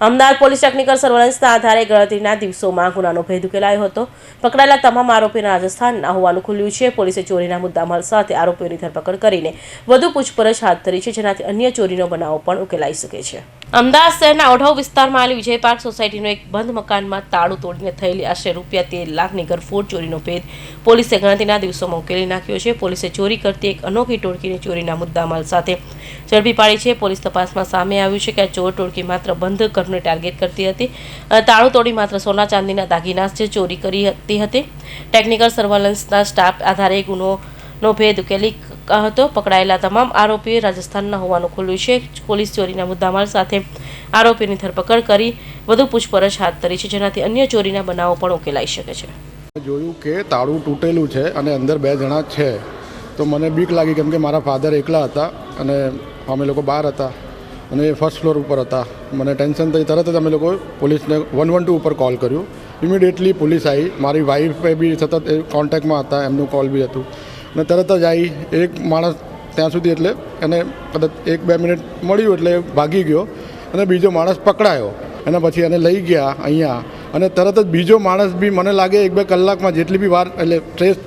Ahmedabad police technical સર્વેલન્સના આધારે ગણતરીના દિવસોમાં ગુનાનો ભેદ ઉકેલાયો હતો. પકડાયેલા તમામ આરોપીના રાજસ્થાનના હોવાનું ખુલ્યું છે. પોલીસે ચોરીના મુદ્દામાલ સાથે આરોપીઓની ધરપકડ કરીને વધુ પૂછપરછ હાથ ધરી છે, જેનાથી અન્ય ચોરીનો બનાવો પણ ઉકેલાઈ શકે છે. અમદાવાદ શહેરના ઓઢવ વિસ્તારમાં આવેલી વિજય પાર્ક સોસાયટીનો એક બંધ મકાનમાં તાળું તોડીને થયેલી આશરે ₹13 લાખની ઘરફોડ ચોરીનો ભેદ પોલીસે ગણતરીના દિવસોમાં ઉકેલી નાખ્યો છે. પોલીસે ચોરી કરતી એક અનોખી ટોળકીને ચોરીના મુદ્દામાલ સાથે ઝડપી પાડી છે. પોલીસ તપાસમાં સામે આવ્યું છે કે આ ચોર ટોળકી માત્ર બંધ ઘરને ટાર્ગેટ કરતી હતી અને તાળું તોડી માત્ર સોના ચાંદીના દાગીના જ ચોરી કરતી હતી. ટેકનિકલ સર્વેલન્સના સ્ટાફ આધારે ગુનાનો ભેદ ઉકેલી હતો. પકડાયેલા તમામ આરોપીઓ રાજસ્થાનના હોવાનું ખુલ્યું છે. પોલીસ ચોરીના મુદ્દામાલ સાથે આરોપીની ધરપકડ કરી વધુ પૂછપરછ હાથ ધરી છે, જેનાથી અન્ય ચોરીના બનાવો પણ ઉકેલાઈ શકે છે. જોયું કે તાળું તૂટેલું છે અને અંદર 2 જણા છે, તો મને બીક લાગી, કેમ કે મારા ફાધર એકલા હતા અને અમે લોકો બહાર હતા અને એ ફર્સ્ટ ફ્લોર ઉપર હતા. મને ટેન્શન થઈ, તરત જ અમે લોકો પોલીસને 112 ઉપર કોલ કર્યું. ઇમિડિયેટલી પોલીસ આવી. મારી વાઈફ બી સતત કોન્ટેક્ટમાં હતા, એમનું કોલ બી હતું અને તરત જ આવી. એક માણસ ત્યાં સુધી એટલે એને કદાચ 1-2 મિનિટ મળ્યું એટલે ભાગી ગયો અને બીજો માણસ પકડાયો. એના પછી એને લઈ ગયા અહીંયા અને તરત જ બીજો માણસ બી મને લાગે 1-2 કલાકમાં જેટલી બી વાર એટલે ટ્રેસ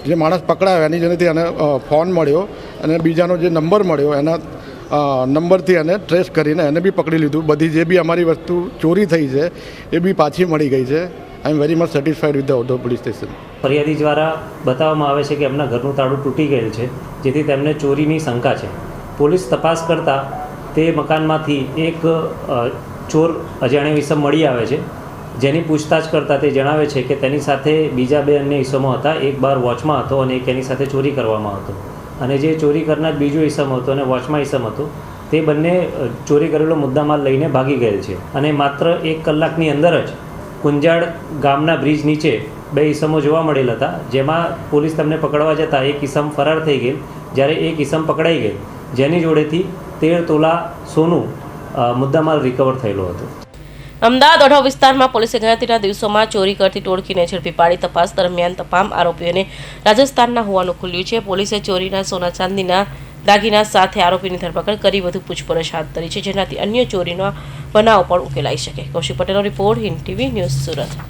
જે માણસ પકડાયો એની જેનેથી એને ફોન મળ્યો અને બીજાનો જે નંબર મળ્યો એના નંબરથી એને ટ્રેસ કરીને એને બી પકડી લીધું. બધી જે બી અમારી વસ્તુ ચોરી થઈ છે એ બી પાછી મળી ગઈ છે. I am very much satisfied with the Odhav police station. ફરિયાદી દ્વારા બતાવવામાં આવે છે કે એમના ઘરનું તાળું તૂટી ગયેલ છે, જેથી તેમને ચોરીની શંકા છે. પોલીસ તપાસ કરતાં તે મકાનમાંથી એક ચોર અજાણ્યો ઈસમ મળી આવે છે, જેની પૂછતાછ કરતાં તે જણાવે છે કે તેની સાથે બીજા 2 અન્ય ઈસમો હતા. એક બહાર વોચમાં હતો અને એક એની સાથે ચોરી કરવામાં હતો અને જે ચોરી કરનાર બીજો ઈસમ હતો અને વોચમાં ઈસમ હતો, તે બંને ચોરી કરેલો મુદ્દામાલ લઈને ભાગી ગયેલ છે અને માત્ર 1 કલાકની અંદર જ કુંજાડ ગામના બ્રિજ નીચે 2 ઈસમો જોવા મળેલ હતા, જેમાં પોલીસ તેમને પકડવા જતાં એક ઈસમ ફરાર થઈ ગયેલ, જ્યારે એક ઈસમ પકડાઈ ગયેલ, જેની જોડેથી 13 તોલા સોનું મુદ્દામાલ રિકવર થયેલો હતો. અમદાવાદ ઓઢવ વિસ્તારમાં પોલીસે ગણતરીના દિવસોમાં ચોરી કરતી ટોળકીને ઝડપી પાડી તપાસ દરમિયાન તમામ આરોપીઓને રાજસ્થાનના હોવાનું ખુલ્યું છે. પોલીસે ચોરીના સોના ચાંદીના દાગીના સાથે આરોપીની ધરપકડ કરી વધુ પૂછપરછ હાથ ધરી છે, જેનાથી અન્ય ચોરીનો બનાવ પણ ઉકેલાઈ શકે. કૌશિક પટેલનો report, Hind TV news, Surat.